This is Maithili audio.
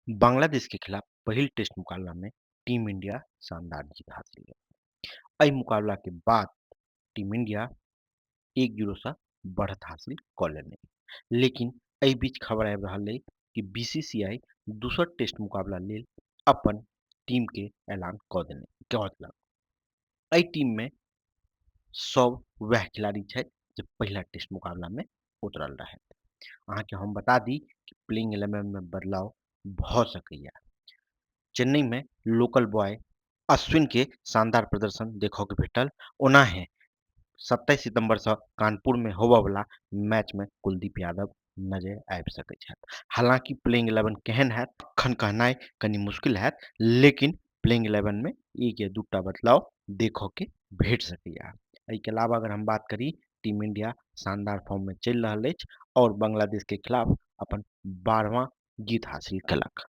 बांग्लादेश के खिलाफ पहिल टेस्ट मुकाबला में टीम इंडिया शानदार जीत हासिल कयलक। एहि मुकाबला के बाद टीम इंडिया 1-0 सँ बढ़त हासिल कऽ लेने अइ। लेकिन एहि बीच खबर आबि रहल अइ कि बीसीसीआई दोसर टेस्ट मुकाबला लेल अपन टीम के ऐलान कऽ देलक। एहि टीम में सब वैह खिलाड़ी छथि जे पहिला टेस्ट मुकाबला में उतरल रहथि। अहाँके हम बता दी कि प्लेइंग 11 में बदलाव भऽ सकैए। चेन्नई में लोकल बॉय अश्विन के शानदार प्रदर्शन देखऽ के भेटल। ओनाहे 27 सितंबर सँ कानपुर में होबयवला मैच में कुलदीप यादव नजरि आबि सकैत छथि। हालांकि प्लेइंग 11 केहन हैत एखन कहनाइ कनि मुश्किल हैत, लेकिन प्लेइंग 11 में एक या दूटा बदलाव देखऽ के भेट सकैए। एहिके अलावा अगर हम बात करी, टीम इंडिया शानदार फॉर्म में चलि रहल अछि और बांग्लादेश के खिलाफ अपन 12वां जीत हासिल केलक।